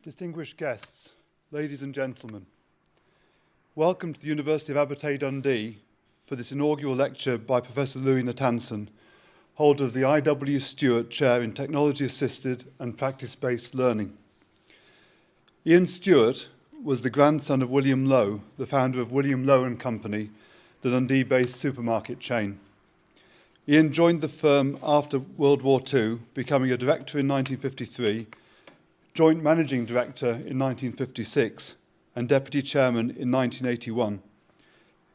Distinguished guests, ladies and gentlemen, welcome to the University of Abertay Dundee for this inaugural lecture by Professor Louis Natanson, holder of the I.W. Stewart Chair in Technology Assisted and Practice-Based Learning. Ian Stewart was the grandson of William Lowe, the founder of William Lowe and Company, the Dundee-based supermarket chain. Ian joined the firm after World War II, becoming a director in 1953, Joint Managing Director in 1956 and Deputy Chairman in 1981.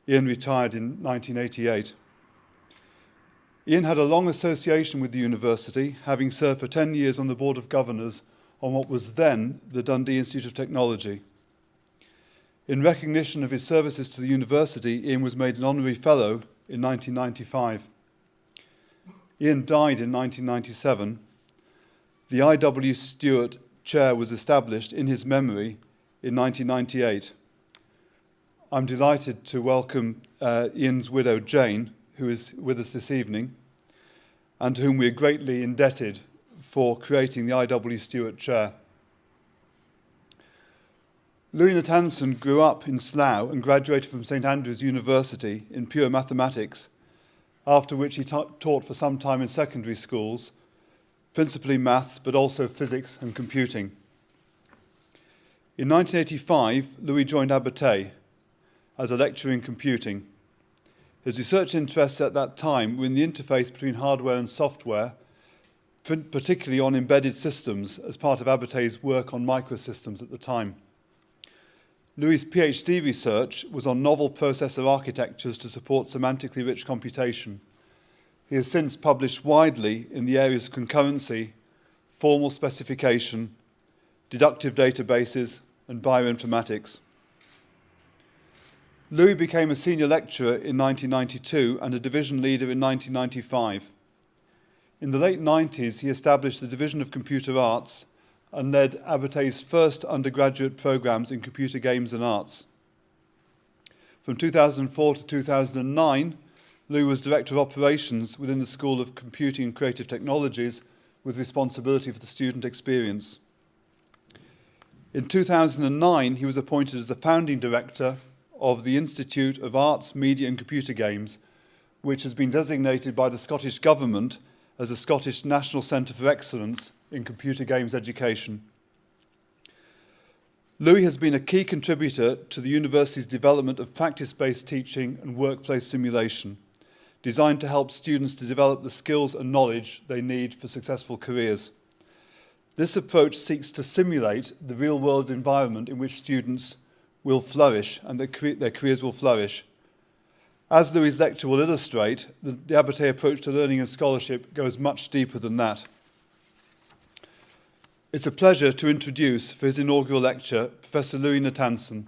Ian retired in 1988. Ian had a long association with the university, having served for 10 years on the Board of Governors on what was then the Dundee Institute of Technology. In recognition of his services to the university, Ian was made an Honorary Fellow in 1995. Ian died in 1997. The I.W. Stewart Chair was established in his memory in 1998. I'm delighted to welcome Ian's widow, Jane, who is with us this evening, and to whom we are greatly indebted for creating the I.W. Stewart Chair. Louis Natanson grew up in Slough and graduated from St Andrews University in pure mathematics, after which he taught for some time in secondary schools, principally maths, but also physics and computing. In 1985, Louis joined Abertay as a lecturer in computing. His research interests at that time were in the interface between hardware and software, particularly on embedded systems as part of Abertay's work on microsystems at the time. Louis' PhD research was on novel processor architectures to support semantically rich computation. He has since published widely in the areas of concurrency, formal specification, deductive databases, and bioinformatics. Louis became a senior lecturer in 1992 and a division leader in 1995. In the late 90s, he established the Division of Computer Arts and led Abertay's first undergraduate programs in computer games and arts. From 2004 to 2009, Louis was Director of Operations within the School of Computing and Creative Technologies with responsibility for the student experience. In 2009, he was appointed as the founding director of the Institute of Arts, Media and Computer Games, which has been designated by the Scottish Government as the Scottish National Centre for Excellence in Computer Games Education. Louis has been a key contributor to the university's development of practice-based teaching and workplace simulation, designed to help students to develop the skills and knowledge they need for successful careers. This approach seeks to simulate the real-world environment in which students will flourish and their careers will flourish. As Louis' lecture will illustrate, the Abertay approach to learning and scholarship goes much deeper than that. It's a pleasure to introduce, for his inaugural lecture, Professor Louis Natanson,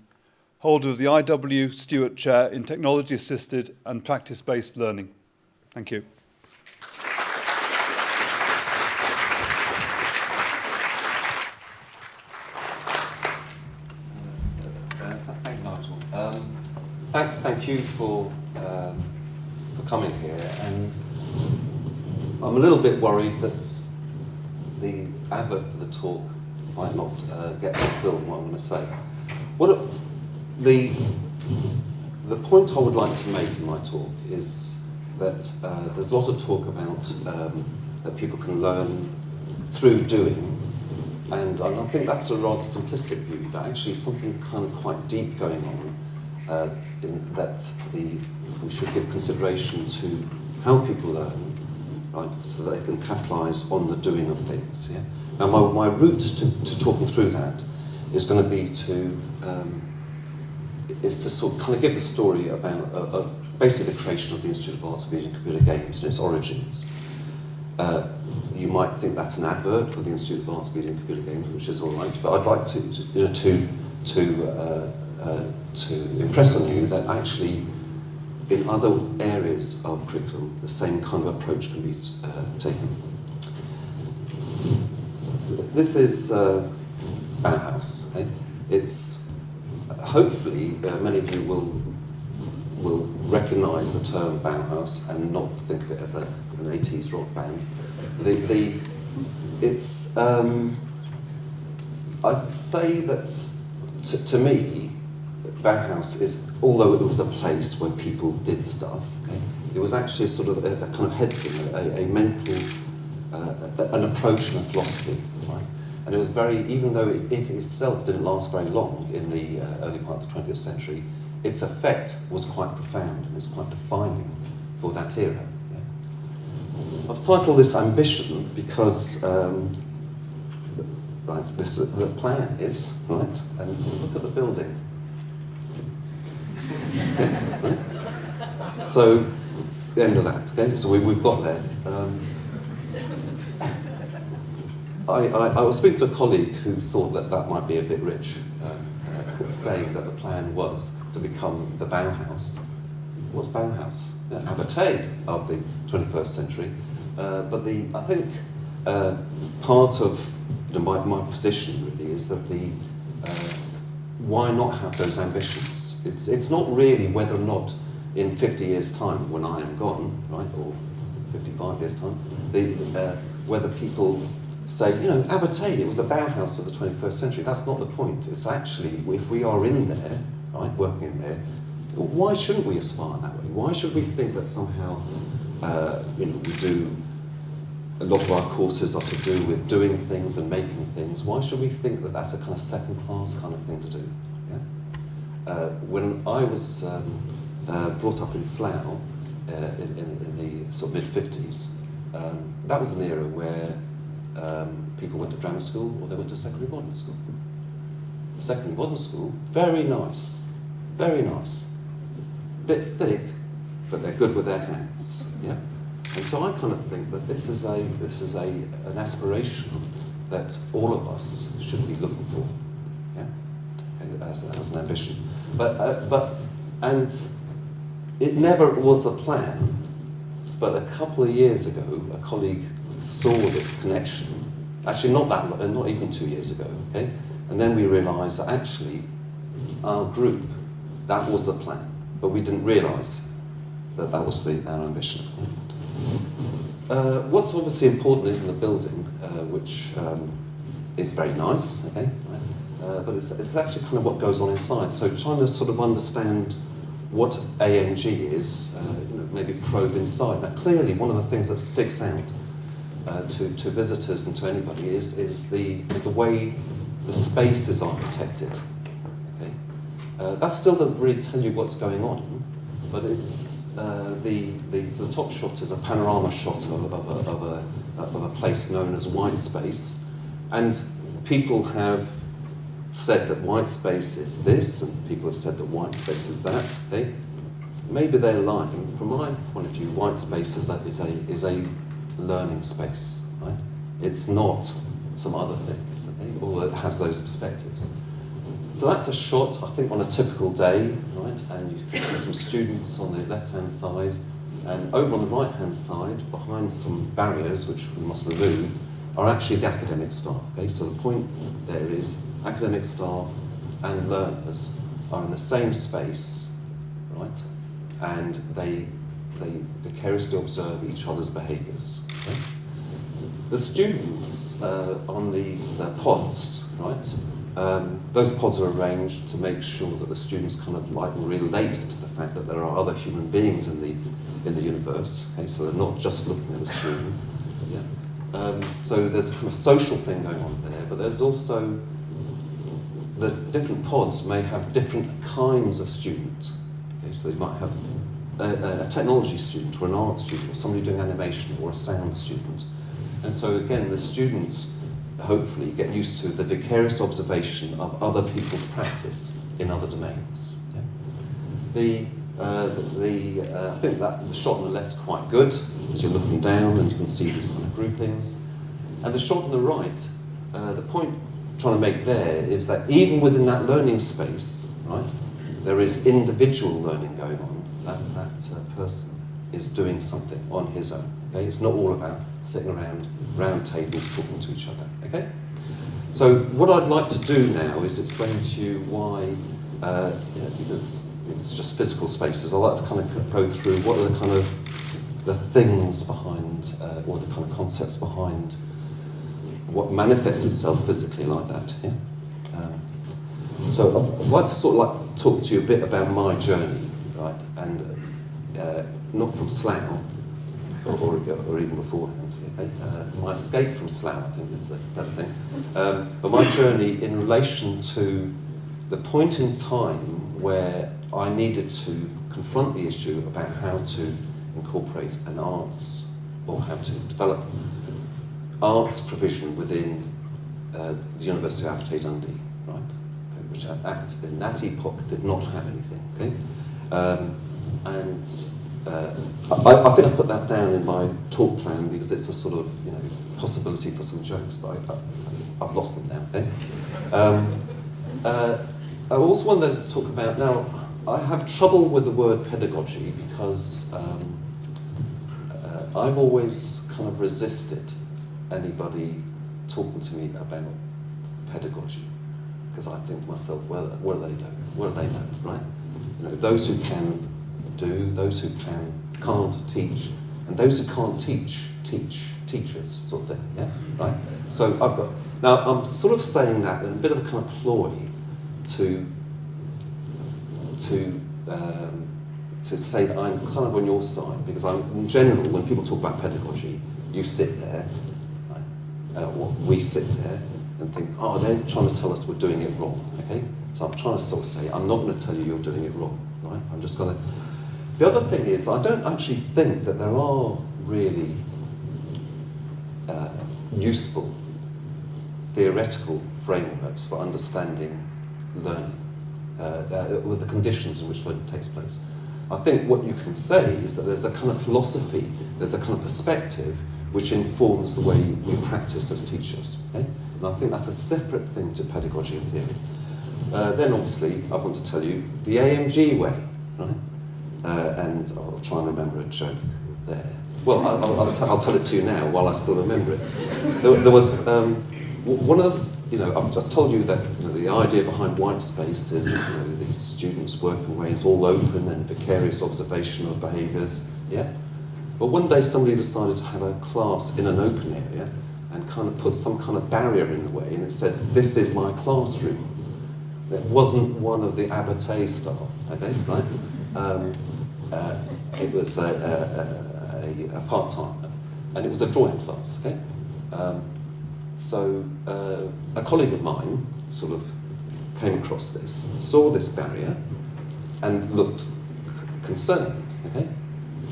holder of the I.W. Stewart Chair in Technology Assisted and Practice-Based Learning. Thank you. Thank you, Nigel. Thank you for coming here, and I'm a little bit worried that the advert for the talk might not get to film what I'm going to say. The point I would like to make in my talk is that there's a lot of talk about that people can learn through doing, and I think that's a rather simplistic view. That actually something kind of quite deep going on, in that we should give consideration to how people learn, right, so that they can capitalise on the doing of things. Yeah? Now, my route to talking through that is going to be to sort of kind of give the story about basically the creation of the Institute of Arts, Media and Computer Games and its origins. You might think that's an advert for the Institute of Arts, Media and Computer Games, which is all right, but I'd like to impress on you that actually in other areas of curriculum, the same kind of approach can be taken. This is Bauhaus. Okay? It's hopefully many of you will recognise the term Bauhaus and not think of it as an 80s rock band. It's I'd say that to me, Bauhaus is, although it was a place where people did stuff, okay, it was actually a sort of a kind of head thing, a mental, an approach and a philosophy, right? And it was very, even though it itself didn't last very long in the early part of the 20th century, its effect was quite profound and it's quite defining for that era. Yeah? I've titled this Ambition because right, the plan is, right, and look at the building. Okay, right? So, the end of that, okay, so we've got there. I was speaking to a colleague who thought that might be a bit rich, saying that the plan was to become the Bauhaus. What's Bauhaus? Abate of the 21st century. But I think part of my position really is that why not have those ambitions? It's not really whether or not in 50 years' time, when I am gone, right, or 55 years' time, whether people say, you know, Abate, it was the Bauhaus of the 21st century. That's not the point. It's actually, if we are in there, right, working in there, why shouldn't we aspire that way? Why should we think that somehow, we do, a lot of our courses are to do with doing things and making things. Why should we think that that's a kind of second-class kind of thing to do? Yeah? When I was brought up in Slough in the sort of mid-50s, that was an era where people went to grammar school or they went to secondary modern school. Secondary modern school, very nice, very nice. Bit thick, but they're good with their hands. Yeah? And so I kind of think that this is an aspiration that all of us should be looking for, yeah, as an ambition. And it never was a plan. But a couple of years ago, a colleague saw this connection. Actually, not even 2 years ago. Okay, and then we realised that actually our group, that was the plan, but we didn't realise that was our ambition. What's obviously important is in the building, which is very nice, okay, right? But it's actually kind of what goes on inside. So trying to sort of understand what AMG is, maybe probe inside. Now clearly one of the things that sticks out to visitors and to anybody is the way the space is architected. Okay? That still doesn't really tell you what's going on, but it's the top shot is a panorama shot of a place known as white space, and people have said that white space is this, and people have said that white space is that. Okay? Maybe they're lying. From my point of view, white space is a learning space, right? It's not some other things, okay? Or it has those perspectives. So that's a shot, I think, on a typical day, right? And you can see some students on the left-hand side, and over on the right-hand side, behind some barriers, which we must remove, are actually the academic staff. Okay? So the point there is academic staff and learners are in the same space, right? And they vicariously observe each other's behaviours. Okay? The students on these pods, right? Those pods are arranged to make sure that the students kind of like relate to the fact that there are other human beings in the universe. Okay? So they're not just looking at a screen. Yeah? So there's a kind of social thing going on there, but there's also the different pods may have different kinds of students. Okay? So they might have a technology student or an art student or somebody doing animation or a sound student. And so again, the students hopefully get used to the vicarious observation of other people's practice in other domains. Yeah? I think that the shot on the left is quite good, as you're looking down and you can see these kind of groupings. And the shot on the right, the point I'm trying to make there is that even within that learning space, right, there is individual learning going on. That person is doing something on his own. Okay? It's not all about sitting around round tables talking to each other. Okay? So what I'd like to do now is explain to you why, because it's just physical spaces, I'd like to kind of go through what are the kind of the things behind, or the kind of concepts behind what manifests itself physically like that. Yeah? So I'd like to sort of like talk to you a bit about my journey, right? And not from Slough, or even beforehand. Okay? My escape from Slough, I think, is the better thing. But my journey in relation to the point in time where I needed to confront the issue about how to incorporate an arts, or how to develop arts provision within the University of Abertay Dundee, right? Which in that epoch did not have anything. Okay, I think I put that down in my talk plan because it's a sort of possibility for some jokes, but I've lost them now. Okay. I also wanted to talk about now. I have trouble with the word pedagogy because I've always kind of resisted anybody talking to me about pedagogy, because I think to myself, well, what do they do? What do they know, right? Those who can do, those who can't teach, and those who can't teach teachers, sort of thing, yeah, right? So now I'm sort of saying that in a bit of a kind of ploy to say that I'm kind of on your side, because in general, when people talk about pedagogy, you sit there, we sit there and think, oh, they're trying to tell us we're doing it wrong, okay? So I'm trying to sort of say, I'm not going to tell you you're doing it wrong, right? I'm just going to... The other thing is, I don't actually think that there are really useful theoretical frameworks for understanding learning, with the conditions in which learning takes place. I think what you can say is that there's a kind of philosophy, there's a kind of perspective which informs the way we practice as teachers. Okay? And I think that's a separate thing to pedagogy and theory. Then obviously, I want to tell you the AMG way, right? And I'll try and remember a joke there. Well, I'll tell it to you now while I still remember it. There was one of I've just told you that the idea behind white space is these students working away, it's all open and vicarious observation of behaviours, yeah? But one day somebody decided to have a class in an open area and kind of put some kind of barrier in the way, and it said, this is my classroom. It wasn't one of the Abertay style, okay, right? It was a part-time, and it was a drawing class, okay? So a colleague of mine sort of came across this, saw this barrier, and looked concerned, okay?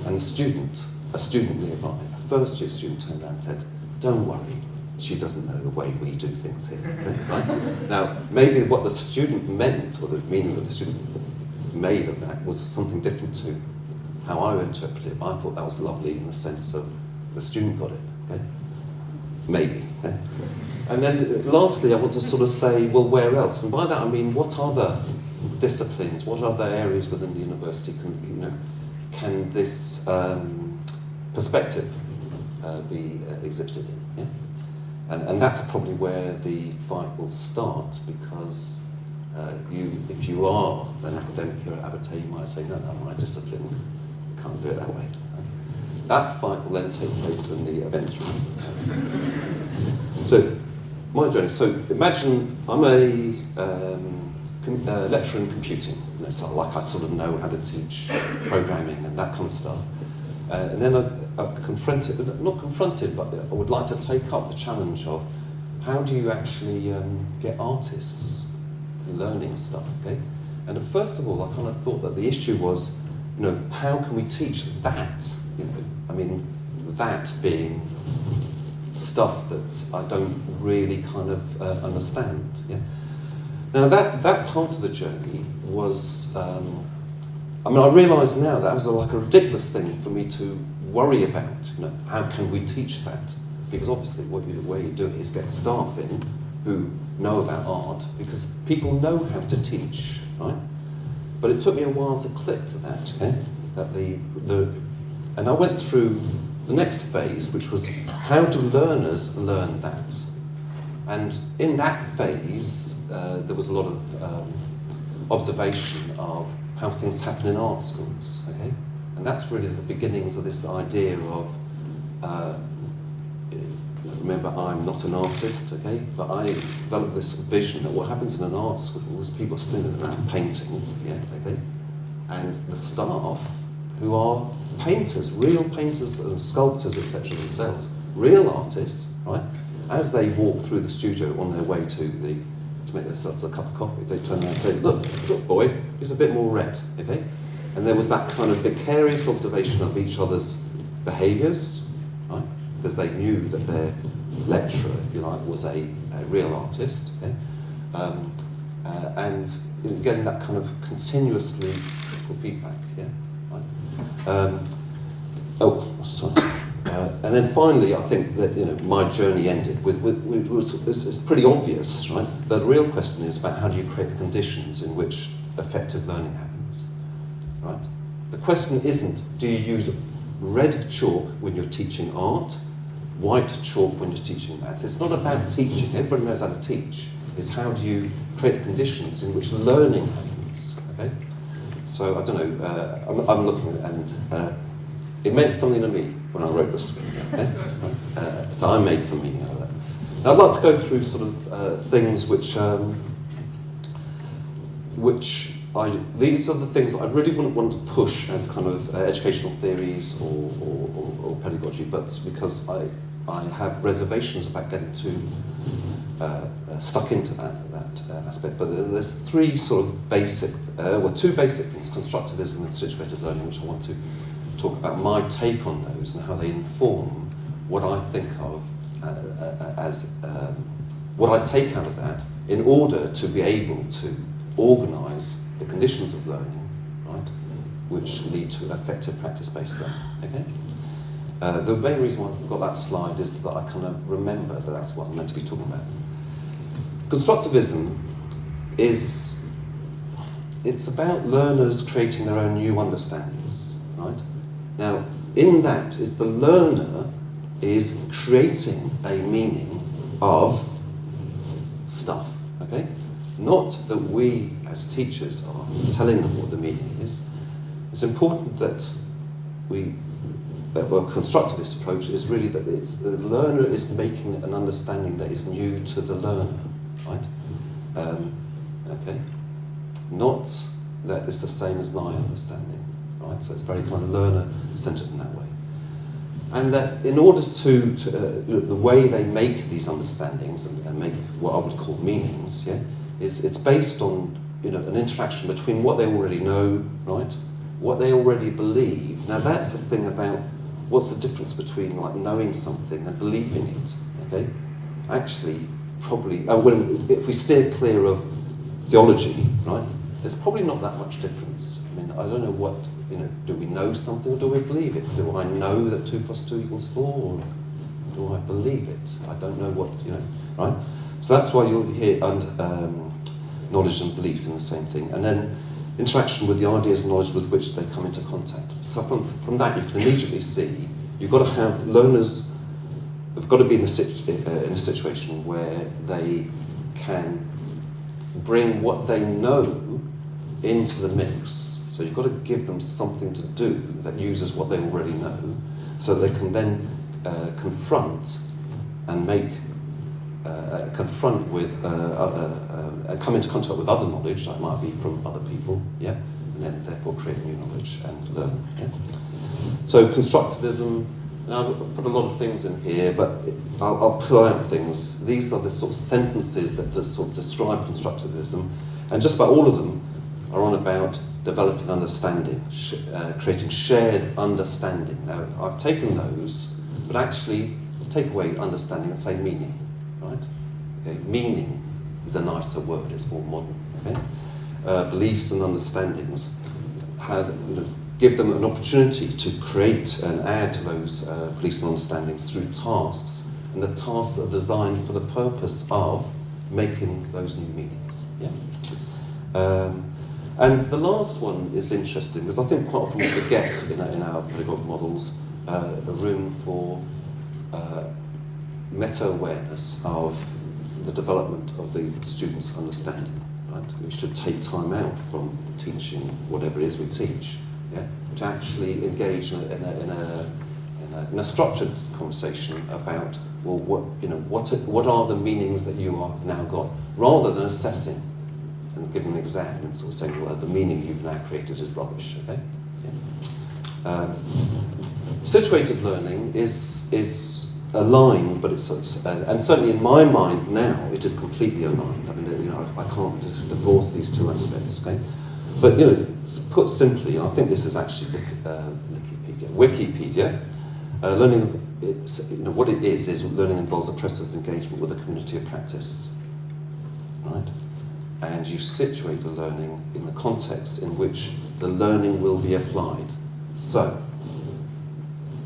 And a student nearby, a first-year student, turned around and said, don't worry, she doesn't know the way we do things here, right? Now, maybe what the student meant, or the meaning that the student made of that, was something different to how I would interpret it. I thought that was lovely in the sense of the student got it, okay? Maybe. Okay? And then lastly, I want to sort of say, well, where else? And by that I mean, what other disciplines, what other areas within the university can this perspective be exhibited in? Yeah? And that's probably where the fight will start, because if you are an academic here at Abertay, you might say, no, my discipline can't do it that way. That fight will then take place in the events room. So, my journey. So, imagine I'm a lecturer in computing. So like I sort of know how to teach programming and that kind of stuff. And then I've confronted, not confronted, but I would like to take up the challenge of how do you actually get artists learning stuff, okay? And first of all, I kind of thought that the issue was, how can we teach that? I mean, that being stuff that I don't really kind of understand. Yeah. Now that part of the journey was, I realise now that was like a ridiculous thing for me to worry about. How can we teach that? Because obviously, the way you do it is get staff in who know about art, because people know how to teach, right? But it took me a while to click to that. Okay? That and I went through the next phase, which was how do learners learn that? And in that phase, there was a lot of observation of how things happen in art schools, okay? And that's really the beginnings of this idea of remember, I'm not an artist, okay? But I developed this vision that what happens in an art school is people standing around painting, yeah, okay? And the staff, who are painters, real painters and sculptors, etc. themselves, real artists, right? As they walk through the studio on their way to make themselves a cup of coffee, they turn around and say, look boy, it's a bit more red, okay? And there was that kind of vicarious observation of each other's behaviours, right? Because they knew that their lecturer, if you like, was a real artist, okay? And getting that kind of continuously critical feedback, yeah? Right? And then finally, I think that my journey ended with it's pretty obvious, right? The real question is about how do you create the conditions in which effective learning happens, right? The question isn't do you use red chalk when you're teaching art, white chalk when you're teaching maths. It's not about teaching. Everybody knows how to teach. It's how do you create the conditions in which learning happens, okay? So I don't know. I'm looking and. It meant something to me when I wrote this. Okay? So I made some meaning out of that. Now I'd like to go through sort of things which these are the things that I really wouldn't want to push as kind of educational theories or pedagogy, but because I have reservations about getting too stuck into that aspect. But there's three sort of basic, two basic things: constructivism and situated learning, which I want to talk about my take on those and how they inform what I think of as what I take out of that in order to be able to organise the conditions of learning, right, which lead to effective practice-based learning. Okay. The main reason why I've got that slide is that I kind of remember that that's what I'm meant to be talking about. Constructivism it's about learners creating their own new understandings, right? Now, in that is the learner is creating a meaning of stuff, okay? Not that we as teachers are telling them what the meaning is. It's important that constructivist approach is really that it's the learner is making an understanding that is new to the learner, right? Okay? Not that it's the same as my understanding. Right? So it's very kind of learner-centered in that way. And that in order to the way they make these understandings and make what I would call meanings, yeah, it's based on an interaction between what they already know, right, what they already believe. Now that's the thing about what's the difference between like knowing something and believing it. Okay, actually, probably if we steer clear of theology, right, there's probably not that much difference. I mean, I don't know what. Do we know something or do we believe it? Do I know that 2 + 2 = 4 or do I believe it? I don't know what, right? So that's why you'll hear knowledge and belief in the same thing. And then interaction with the ideas and knowledge with which they come into contact. So from that you can immediately see you've got to have learners have got to be in a situation where they can bring what they know into the mix. So you've got to give them something to do that uses what they already know, so they can then confront and come into contact with other knowledge that might be from other people, yeah, and then therefore create new knowledge and learn. Yeah? So constructivism. Now I've put a lot of things in here, but I'll pull out things. These are the sort of sentences that just sort of describe constructivism, and just about all of them are on about developing understanding, creating shared understanding. Now, I've taken those, but actually take away understanding and say meaning, right? Okay, meaning is a nicer word, it's more modern, okay? Beliefs and understandings give them an opportunity to create and add to those beliefs and understandings through tasks, and the tasks are designed for the purpose of making those new meanings, yeah? And the last one is interesting because I think quite often we forget in our pedagogical models a room for meta-awareness of the development of the student's understanding. Right? We should take time out from teaching whatever it is we teach, yeah, to actually engage in in a structured conversation about, well, what are the meanings that you have now got, rather than assessing and giving an exam and sort of saying, well, the meaning you've now created is rubbish. Okay. Yeah. Situated learning is aligned, but it's and certainly in my mind now it is completely aligned. I mean, I can't divorce these two aspects. Okay. But put simply, I think this is actually Wikipedia. Learning, what it is learning involves oppressive engagement with a community of practice, right? And you situate the learning in the context in which the learning will be applied. So,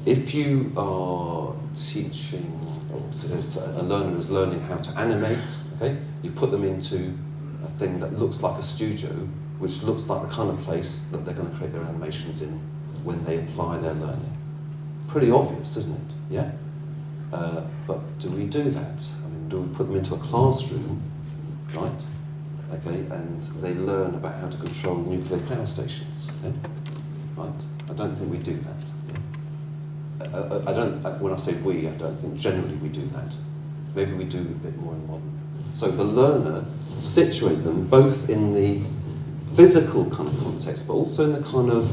if you are teaching, a learner is learning how to animate, okay, you put them into a thing that looks like a studio, which looks like the kind of place that they're going to create their animations in when they apply their learning. Pretty obvious, isn't it? Yeah? But do we do that? I mean, do we put them into a classroom, right? Okay, and they learn about how to control nuclear power stations, okay? Right? I don't think we do that. When I say we, I don't think generally we do that. Maybe we do a bit more in modern. So the learner, situate them both in the physical kind of context, but also in the kind of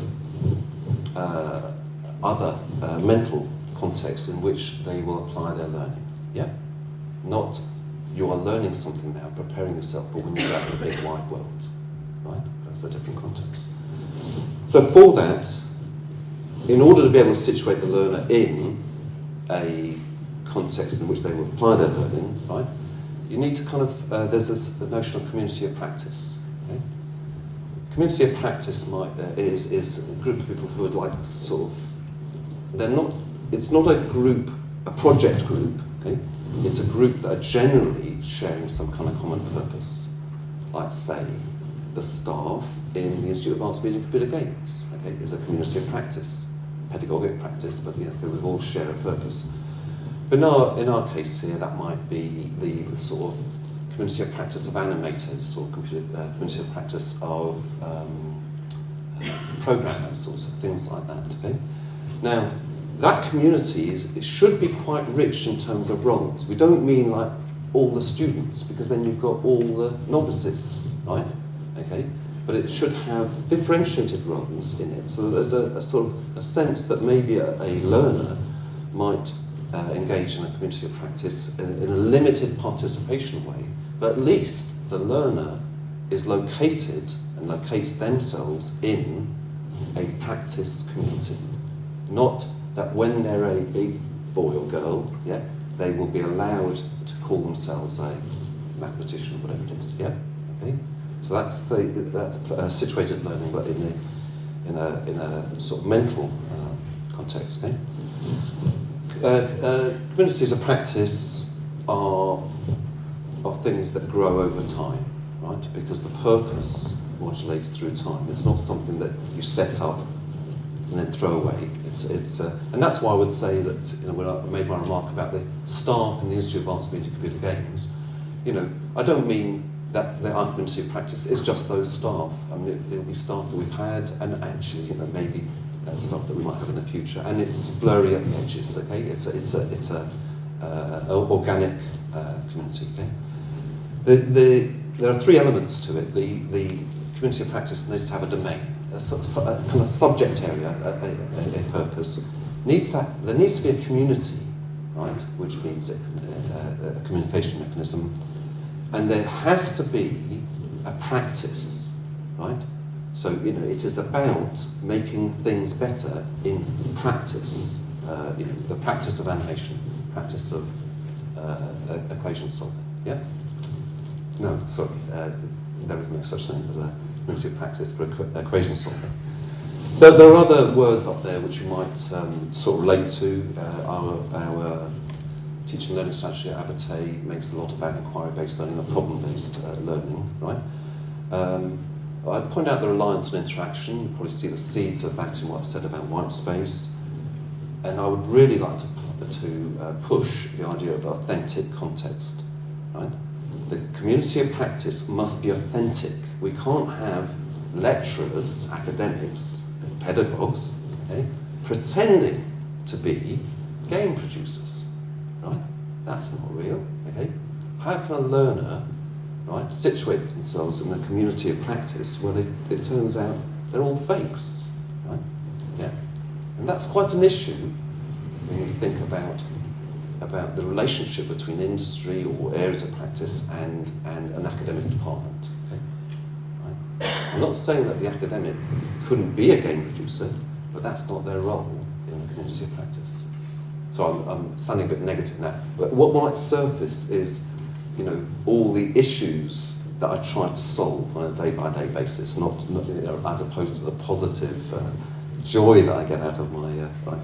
other mental context in which they will apply their learning. Yeah? Not you are learning something now, preparing yourself for when you're out in the big wide world. Right? That's a different context. So for that, in order to be able to situate the learner in a context in which they will apply their learning, right, you need to kind of, there's the notion of community of practice. Okay? Community of practice is a group of people who would like to sort of, it's not a group, a project group, okay? It's a group that are generally sharing some kind of common purpose. Like, say, the staff in the Institute of Arts, Media and Computer Games, okay, is a community of practice, pedagogic practice, but we all share a purpose. But in our case here, that might be the sort of community of practice of animators, or community of practice of programmers, sorts of things like that. Okay? Now, that community it should be quite rich in terms of roles. We don't mean like all the students, because then you've got all the novices, right? Okay, but it should have differentiated roles in it. So there's a sort of a sense that maybe a learner might engage in a community of practice in a limited participation way, but at least the learner is located and locates themselves in a practice community. Not that when they're a big boy or girl, yeah, they will be allowed to call themselves a mathematician or whatever it is, yeah, okay. So that's situated learning, but in a sort of mental context, okay. Communities of practice are things that grow over time, right? Because the purpose modulates through time. It's not something that you set up and then throw away. And that's why I would say that, when I made my remark about the staff in the Institute of Arts, Media and Computer Games, I don't mean that the community of practice is just those staff. I mean, it'll be staff that we've had, and actually, maybe stuff that we might have in the future, and it's blurry at the edges. Okay, it's a organic community. Okay, there are three elements to it. The community of practice needs to have a domain, a kind of subject area, a purpose. There needs to be a community, right, which means a communication mechanism, and there has to be a practice, right. So, it is about making things better in practice, the practice of animation, practice of equation solving, yeah? No, sorry, there is no such thing as a community of practice for equation solving. There are other words up there which you might sort of relate to. Our teaching and learning strategy at Abertay makes a lot about inquiry-based learning or problem-based learning, right? I'd point out the reliance on interaction. You probably see the seeds of that in what's said about white space. And I would really like to push the idea of authentic context, right? The community of practice must be authentic. We can't have lecturers, academics, pedagogues, okay, pretending to be game producers, right? That's not real, okay? How can a learner, right, situate themselves in a community of practice where it turns out they're all fakes, right? Yeah. And that's quite an issue when you think about the relationship between industry or areas of practice and an academic department. Okay? Right? I'm not saying that the academic couldn't be a game producer, but that's not their role in the community of practice. So I'm sounding a bit negative now. But what might surface is, you know, all the issues that I try to solve on a day-by-day basis, not you know, as opposed to the positive joy that I get out of my right.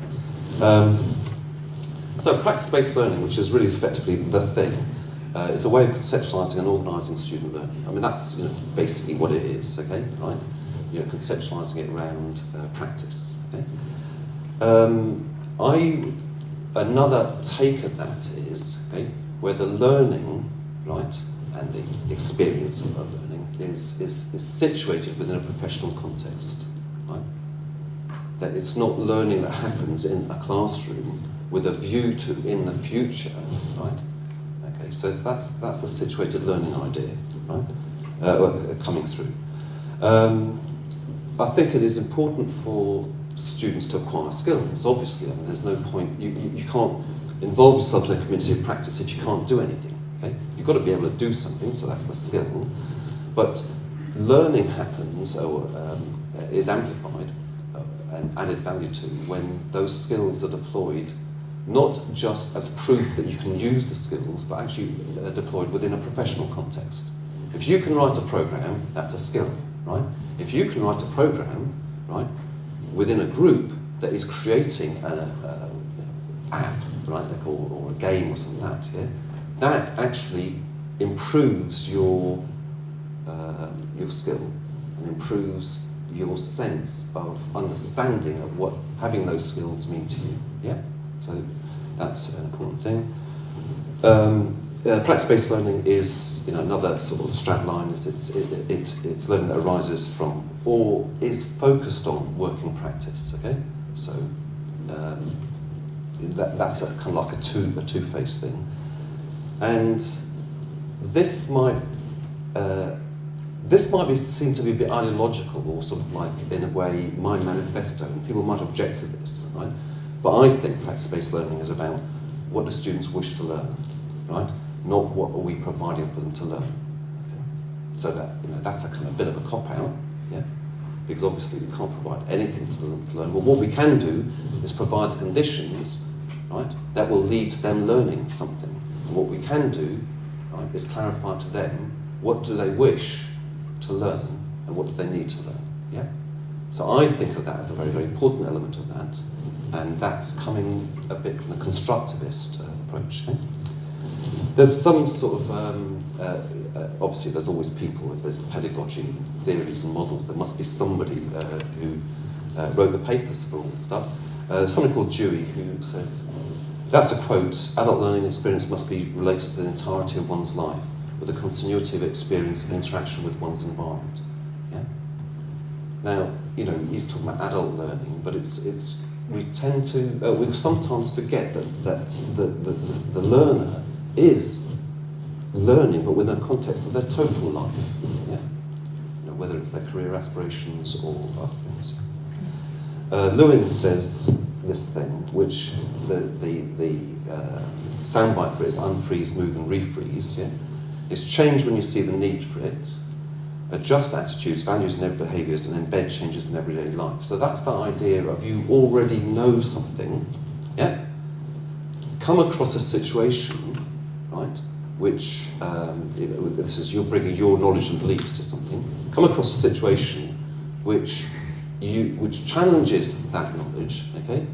So practice-based learning, which is really effectively the thing, it's a way of conceptualising and organising student learning. I mean, that's basically what it is, okay, right? Conceptualising it around practice, okay? Another take at that is, okay, where the learning, right, and the experience of learning is situated within a professional context, right? That it's not learning that happens in a classroom with a view to in the future, right? Okay, so that's the situated learning idea, right? Coming through. I think it is important for students to acquire skills, obviously. I mean, there's no point, you can't involve yourself in a community of practice if you can't do anything, okay? You've got to be able to do something, so that's the skill. But learning happens, or is amplified and added value to when those skills are deployed not just as proof that you can use the skills, but actually deployed within a professional context. If you can write a program, that's a skill, right? If you can write a program, right, within a group that is creating an app, right, or a game or something like that, yeah, that actually improves your skill and improves your sense of understanding of what having those skills mean to you. Yeah, so that's an important thing. Practice-based learning is another sort of strap line. It's learning that arises from or is focused on working practice. Okay, so that's a kind of like a two-faced thing, and this might seem to be a bit ideological, or sort of like in a way my manifesto, and people might object to this, right? But I think practice-based learning is about what do students wish to learn, right? Not what are we providing for them to learn. Okay? So that that's a kind of bit of a cop-out, yeah, because obviously we can't provide anything to them to learn. But what we can do is provide the conditions, right, that will lead to them learning something. And what we can do, right, is clarify to them what do they wish to learn and what do they need to learn. Yeah. So I think of that as a very, very important element of that, and that's coming a bit from the constructivist approach. Okay? There's some sort of obviously there's always people. If there's pedagogy theories and models, there must be somebody who wrote the papers for all this stuff. Somebody called Dewey who says, that's a quote, adult learning experience must be related to the entirety of one's life, with a continuity of experience and interaction with one's environment. Yeah? Now, he's talking about adult learning, but we tend to, we sometimes forget that the learner is learning, but within the context of their total life. Yeah? Whether it's their career aspirations or other things. Lewin says this thing, which the soundbite for it is unfreeze, move and refreeze. Yeah? It's change when you see the need for it, adjust attitudes, values and behaviours, and embed changes in everyday life. So that's the idea of you already know something, yeah? Come across a situation, right, which, this is you're bringing your knowledge and beliefs to something, come across a situation which challenges that knowledge, okay?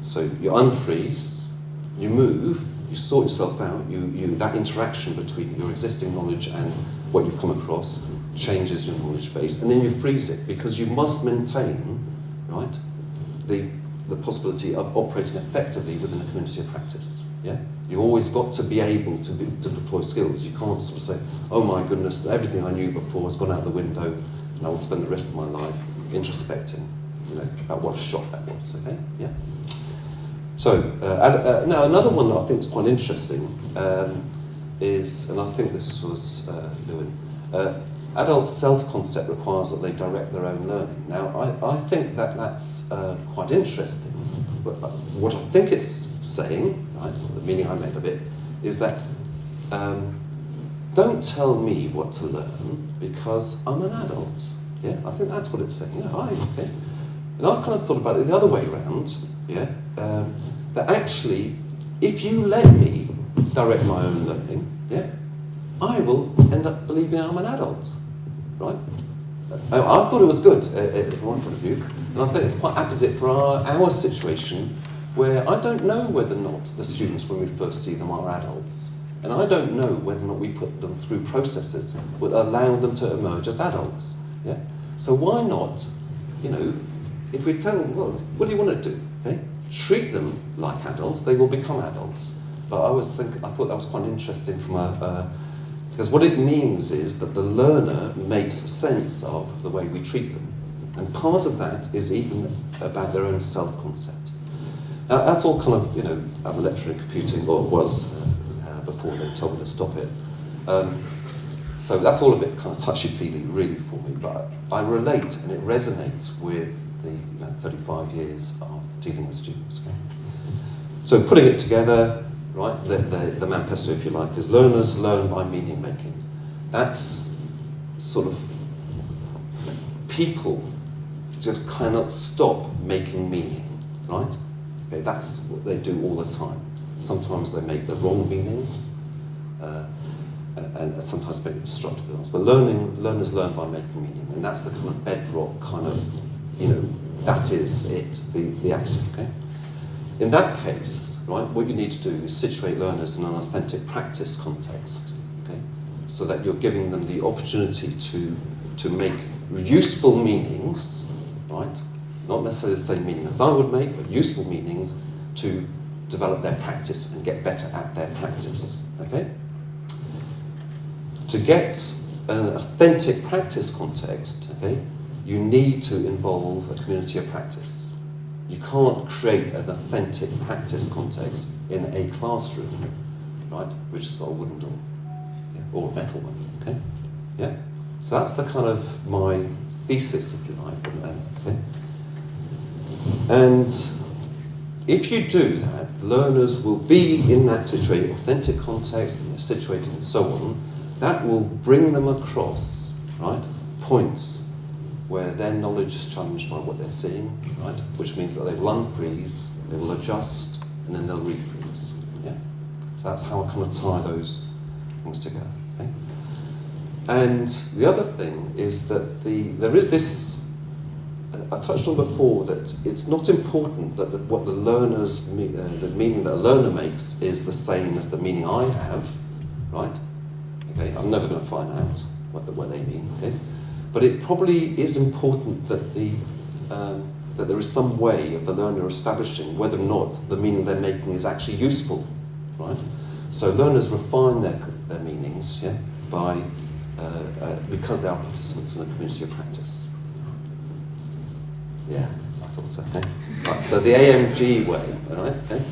So you unfreeze, you move, you sort yourself out, that interaction between your existing knowledge and what you've come across changes your knowledge base, and then you freeze it, because you must maintain, right, the possibility of operating effectively within a community of practice, yeah? You've always got to be able to deploy skills. You can't sort of say, oh my goodness, everything I knew before has gone out the window, and I will spend the rest of my life introspecting, about what a shock that was, okay, yeah? So, now another one that I think is quite interesting is, and I think this was Lewin, adult self-concept requires that they direct their own learning. Now, I think that that's quite interesting. But what I think it's saying, right, the meaning I made of it, is that don't tell me what to learn because I'm an adult. Yeah, I think that's what it's saying. Yeah, okay. And I kind of thought about it the other way around. Yeah, that actually, if you let me direct my own learning, yeah, I will end up believing I'm an adult, right? I thought it was good from one point of view, and I think it's quite apposite for our situation, where I don't know whether or not the students, when we first see them, are adults. And I don't know whether or not we put them through processes that would allow them to emerge as adults. Yeah? So why not, you know, if we tell them, well, what do you want to do? Okay? Treat them like adults, they will become adults. But I thought that was quite interesting from because what it means is that the learner makes sense of the way we treat them. And part of that is even about their own self-concept. Now, that's all kind of, you know, I'm a lecturer in computing, or was before they told me to stop it. So that's all a bit kind of touchy-feely, really, for me. But I relate, and it resonates with the 35 years of dealing with students. Okay? So putting it together, right, the manifesto, if you like, is learners learn by meaning making. That's sort of people just cannot stop making meaning, right? Okay, that's what they do all the time. Sometimes they make the wrong meanings, and sometimes make destructive ones. But learners learn by making meaning, and that's the kind of bedrock kind of, you know, that is it, the axiom, okay? In that case, right, what you need to do is situate learners in an authentic practice context, okay? So that you're giving them the opportunity to make useful meanings, right? Not necessarily the same meaning as I would make, but useful meanings to develop their practice and get better at their practice, okay? To get an authentic practice context, okay, you need to involve a community of practice. You can't create an authentic practice context in a classroom, right, which has got a wooden door, yeah, or a metal one, okay? Yeah? So that's the kind of my thesis, if you like, okay? And if you do that, learners will be in that situation, authentic context, and they're situated and so on. That will bring them across, right, points where their knowledge is challenged by what they're seeing, right, which means that they will unfreeze, they will adjust, and then they'll refreeze. Yeah? So that's how I kind of tie those things together. Okay? And the other thing is that there is this. I touched on before that it's not important that what the learner's the meaning that a learner makes is the same as the meaning I have, right? Okay, I'm never going to find out what they mean. Okay, but it probably is important that that there is some way of the learner establishing whether or not the meaning they're making is actually useful, right? So learners refine their meanings, yeah, by because they are participants in a community of practice. Yeah, I thought so. Okay. Right, so the AMG way, all right? Okay.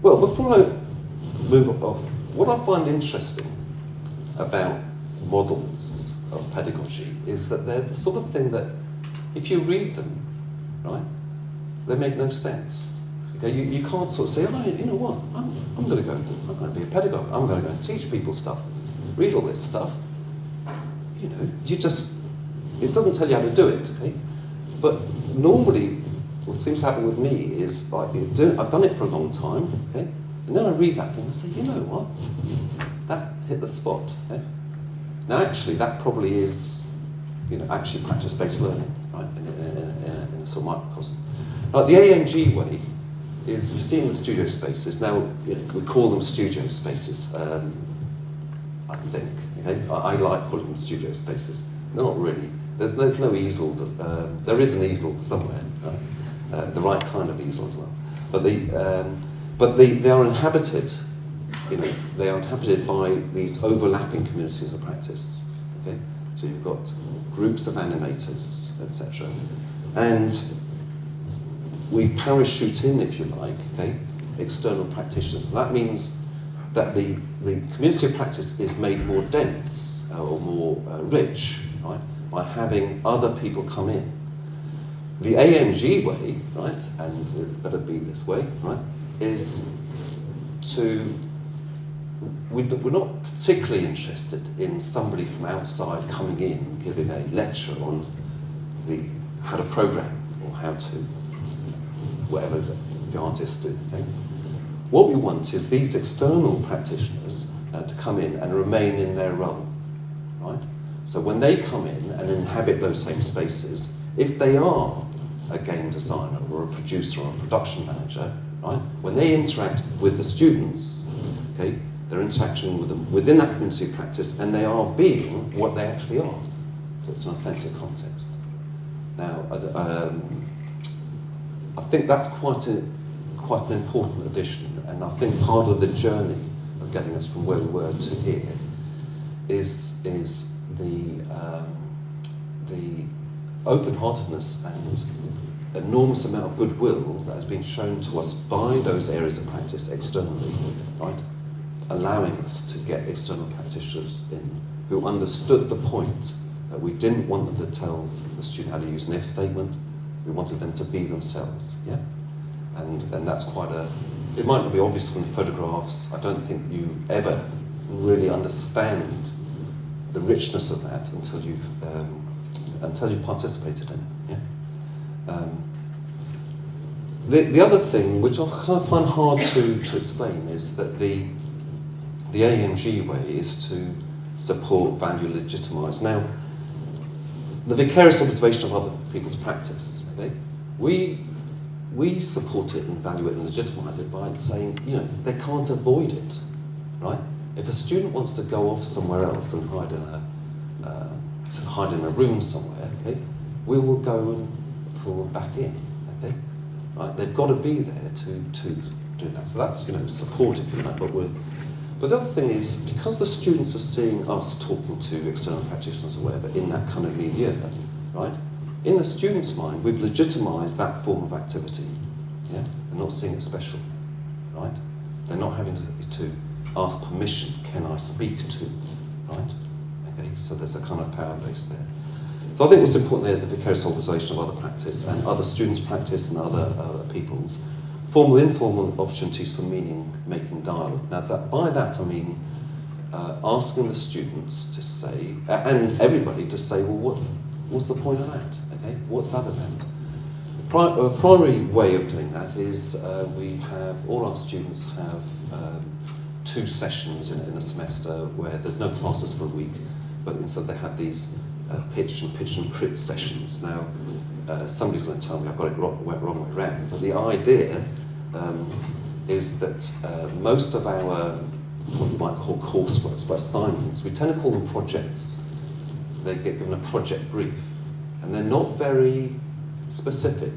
Well, before I move off, what I find interesting about models of pedagogy is that they're the sort of thing that, if you read them, right, they make no sense. Okay, you can't sort of say, oh, you know what? I'm going to be a pedagogue. I'm going to go and teach people stuff. Read all this stuff. You know, it doesn't tell you how to do it, okay? But normally, what seems to happen with me is, I've done it for a long time, okay? And then I read that thing and I say, you know what? That hit the spot, okay? Now actually, that probably is, you know, actually practice-based learning, right? In a sort of microcosm. Like the AMG way is, you've seen the studio spaces. Now, you know, we call them studio spaces, I think. Okay? I like calling them studio spaces. They're not really. There's no easel. There is an easel somewhere, right? The right kind of easel as well. But they are inhabited. You know, they are inhabited by these overlapping communities of practice. Okay, so you've got groups of animators, etc. And we parachute in, if you like, okay, external practitioners. That means that the community of practice is made more dense or more rich, right, by having other people come in. The AMG way, right, and it better be this way, right, is we're not particularly interested in somebody from outside coming in giving a lecture on how to program or how to whatever the artists do. Okay? What we want is these external practitioners to come in and remain in their role, right? So when they come in and inhabit those same spaces, if they are a game designer or a producer or a production manager, right? When they interact with the students, okay, they're interacting with them within that community of practice, and they are being what they actually are. So it's an authentic context. Now, I think that's quite an important addition, and I think part of the journey of getting us from where we were to here is the open-heartedness and enormous amount of goodwill that has been shown to us by those areas of practice externally, right? Allowing us to get external practitioners in who understood the point that we didn't want them to tell the student how to use an if statement. We wanted them to be themselves, yeah? And that's quite it might not be obvious from the photographs. I don't think you ever really understand the richness of that until you've participated in it, yeah? The other thing, which I kind of find hard to explain, is that the AMG way is to support, value, legitimise. Now, the vicarious observation of other people's practice, okay? We support it and value it and legitimise it by saying, you know, they can't avoid it, right? If a student wants to go off somewhere else and hide in a room somewhere, okay, we will go and pull them back in, okay? Right? They've got to be there to do that. So that's, you know, support, if you like. But the other thing is, because the students are seeing us talking to external practitioners or whatever in that kind of milieu, right? In the student's mind, we've legitimised that form of activity. Yeah, they're not seeing it special, right? They're not having to ask permission. Can I speak to, right? Okay, so there's a kind of power base there. So I think what's important there is the vicarious observation of other practice and other students' practice and other people's. Formal, informal opportunities for meaning-making dialogue. Now, by that I mean asking the students to say, and everybody to say, well, what's the point of that? Okay, what's that about? A primary way of doing that is all our students have 2 sessions in a semester where there's no classes for a week, but instead they have these pitch and crit sessions. Now, somebody's going to tell me I've got it wrong way around, but the idea is that most of our, what you might call coursework, but assignments, we tend to call them projects. They get given a project brief, and they're not very specific,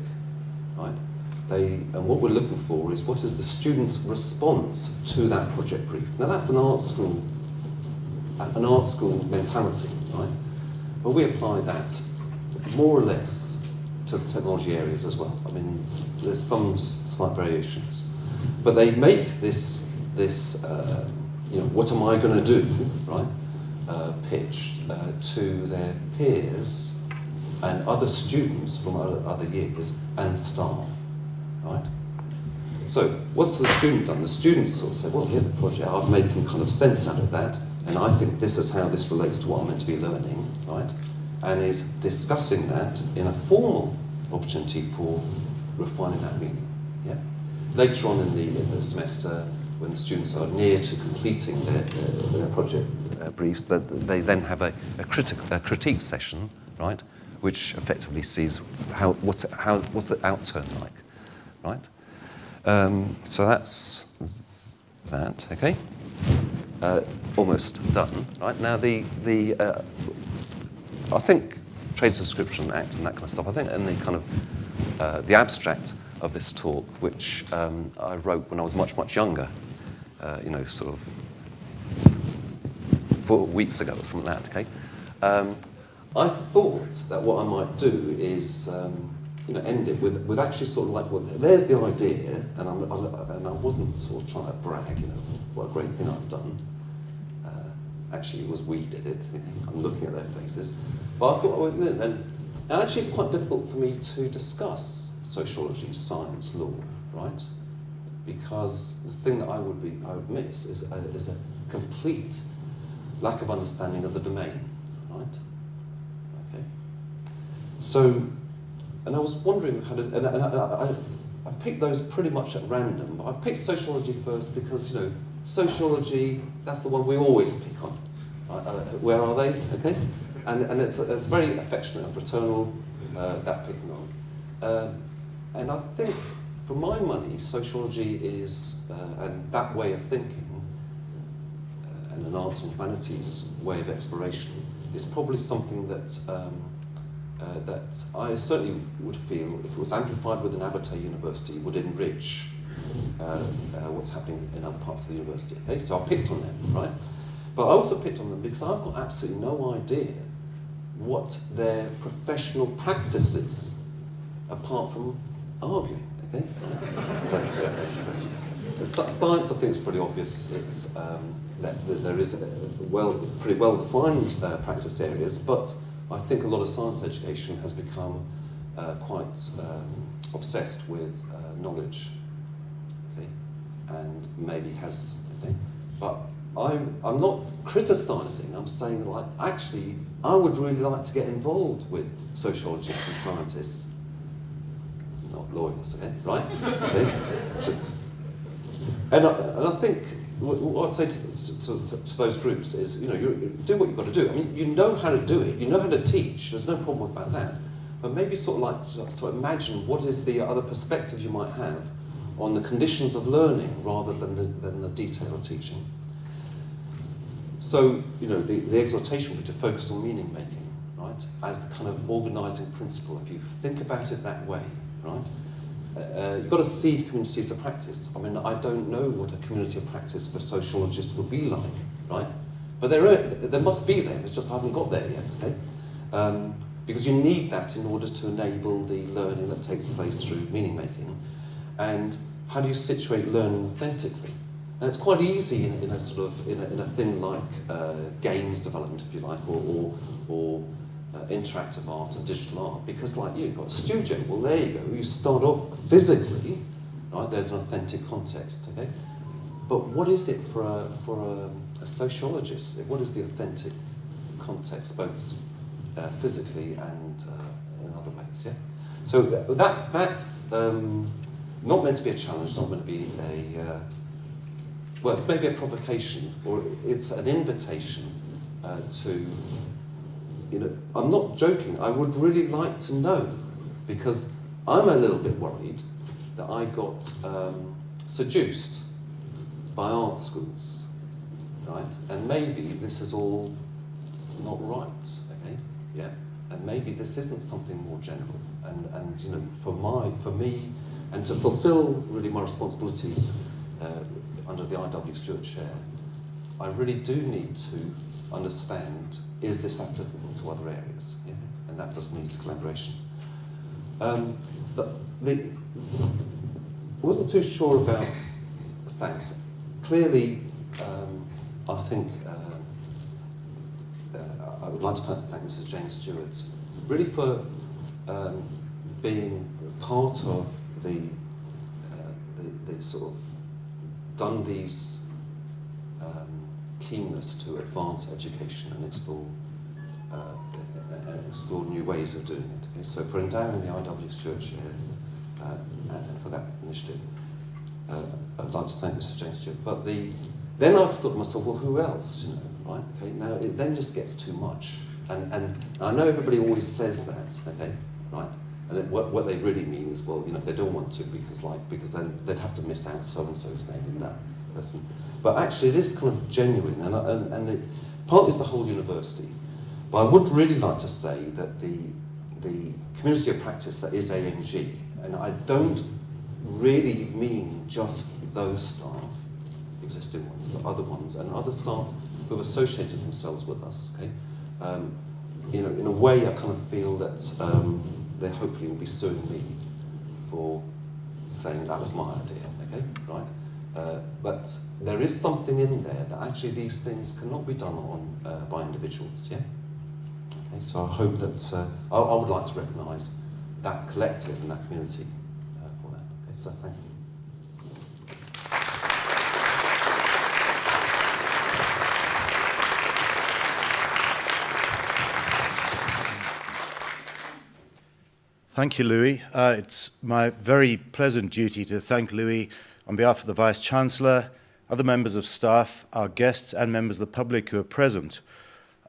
right? And what we're looking for is what is the student's response to that project brief. Now that's an art school mentality, right? But we apply that more or less to the technology areas as well. I mean, there's some slight variations, but they make this you know, what am I going to do, right? Pitch to their peers and other students from other years and staff, right? So what's the student done? The students sort of say, well, here's the project. I've made some kind of sense out of that, and I think this is how this relates to what I'm meant to be learning, right? And is discussing that in a formal opportunity for refining that meaning. Yeah. Later on in the semester, when the students are near to completing their project briefs, that they then have a critique session, right, which effectively sees what's the outturn like, right? So that's that. Okay. Almost done. Right now, I think trades description, act, and that kind of stuff. I think in the kind of the abstract of this talk, which I wrote when I was much younger, you know, sort of 4 weeks ago or something like that. Okay, I thought that what I might do is end it with actually sort of like, well, there's the idea, and I wasn't sort of trying to brag, what a great thing I've done. Actually, it was we did it. I'm looking at their faces, but I thought, well, and actually, it's quite difficult for me to discuss sociology, science, law, right? Because the thing that I would miss is a complete lack of understanding of the domain, right? Okay. So. And I was wondering how to, and I picked those pretty much at random. I picked sociology first because, sociology, that's the one we always pick on. Where are they? Okay? And it's very affectionate and fraternal, that picking on. And I think, for my money, sociology is, and that way of thinking, and an arts and humanities way of exploration, is probably something that that I certainly would feel, if it was amplified within Abertay University, would enrich what's happening in other parts of the university. Okay? So I picked on them, right? But I also picked on them because I've got absolutely no idea what their professional practice is, apart from arguing. Okay? So, science, I think, is pretty obvious. It's that there is pretty well-defined practice areas, but I think a lot of science education has become quite obsessed with knowledge, okay, and maybe has, okay. But I'm not criticising. I'm saying, like, actually, I would really like to get involved with sociologists and scientists, not lawyers, okay, right? Okay. So, and I think what I'd say to those groups is, you do what you've got to do. I mean, you know how to do it. You know how to teach. There's no problem about that. But maybe sort of imagine what is the other perspective you might have on the conditions of learning rather than the detail of teaching. So, the exhortation would be to focus on meaning making, right, as the kind of organising principle. If you think about it that way, right. You've got to seed communities of practice. I mean, I don't know what a community of practice for sociologists would be like, right? But there must be there. It's just I haven't got there yet, okay? Because you need that in order to enable the learning that takes place through meaning making. And how do you situate learning authentically? And it's quite easy in a thing like games development, if you like, or interactive art and digital art, because you've got a studio. Well, there you go. You start off physically, right? There's an authentic context, okay? But what is it for a sociologist? What is the authentic context, both physically and in other ways? Yeah. So that's not meant to be a challenge. Not meant to be it's maybe a provocation, or it's an invitation to. I'm not joking. I would really like to know, because I'm a little bit worried that I got seduced by art schools, right? And maybe this is all not right, okay? Yeah. And maybe this isn't something more general. And for me, and to fulfil really my responsibilities under the I.W. Stewart Chair, I really do need to understand, is this applicable to other areas? Yeah? And that does need collaboration. But I wasn't too sure about thanks. Clearly, I think I would like to thank Mrs. Jane Stewart, really for being part of the sort of Dundee's keenness to advance education and explore new ways of doing it. Okay? So for endowing the I.W. Stewart Chair and for that initiative, I'd like to thank Mr. James Stewart. But then I've thought to myself, well, who else? Right? Okay. Now it then just gets too much, and I know everybody always says that. Okay, right? And what they really mean is, well, they don't want to because then they'd have to miss out so and so's name in that person. But actually, it is kind of genuine, and partly it's the whole university. But I would really like to say that the community of practice that is AMG, and I don't really mean just those staff, existing ones, but other ones, and other staff who have associated themselves with us. Okay, in a way, I kind of feel that they hopefully will be suing me for saying that was my idea, okay, right? But there is something in there that actually these things cannot be done on by individuals, yeah? Okay, so I hope that, I would like to recognise that collective and that community for that. Okay, so thank you. Thank you, Louis. It's my very pleasant duty to thank Louis on behalf of the Vice-Chancellor, other members of staff, our guests, and members of the public who are present.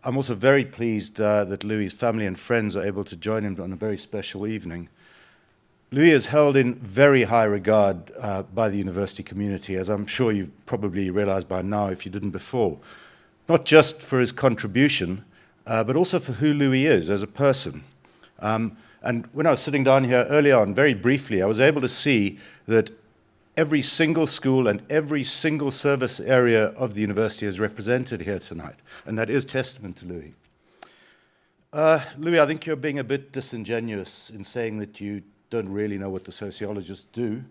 I'm also very pleased that Louis's family and friends are able to join him on a very special evening. Louis is held in very high regard by the university community, as I'm sure you've probably realized by now if you didn't before, not just for his contribution, but also for who Louis is as a person. And when I was sitting down here earlier on, very briefly, I was able to see that every single school and every single service area of the university is represented here tonight, and that is testament to Louis. Louis, I think you're being a bit disingenuous in saying that you don't really know what the sociologists do.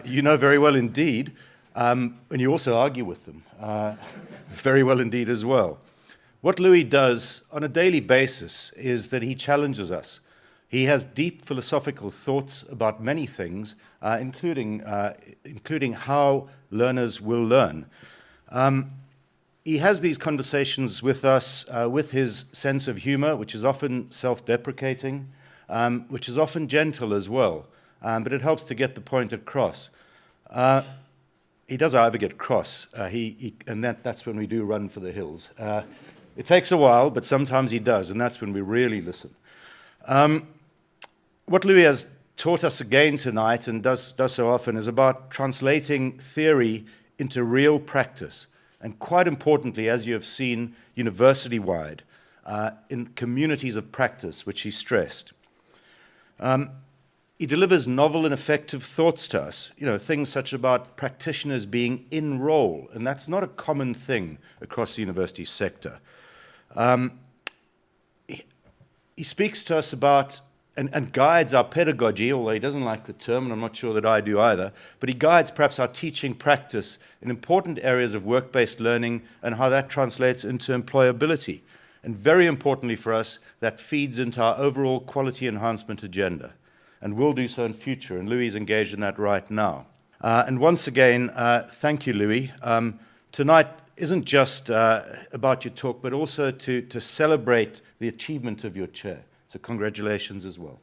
You know very well indeed, and you also argue with them very well indeed as well. What Louis does on a daily basis is that he challenges us. He has deep philosophical thoughts about many things, including how learners will learn. He has these conversations with us with his sense of humor, which is often self-deprecating, which is often gentle as well, but it helps to get the point across. He does, however, get cross, and that's when we do run for the hills. It takes a while, but sometimes he does, and that's when we really listen. What Louis has taught us again tonight, and does so often, is about translating theory into real practice, and quite importantly, as you have seen, university-wide, in communities of practice, which he stressed. He delivers novel and effective thoughts to us, things such about practitioners being in role, and that's not a common thing across the university sector. He speaks to us about and guides our pedagogy, although he doesn't like the term, and I'm not sure that I do either, but he guides perhaps our teaching practice in important areas of work-based learning and how that translates into employability. And very importantly for us, that feeds into our overall quality enhancement agenda, and will do so in future, and Louis is engaged in that right now. And once again, thank you, Louis. Tonight isn't just about your talk, but also to celebrate the achievement of your chair. So congratulations as well.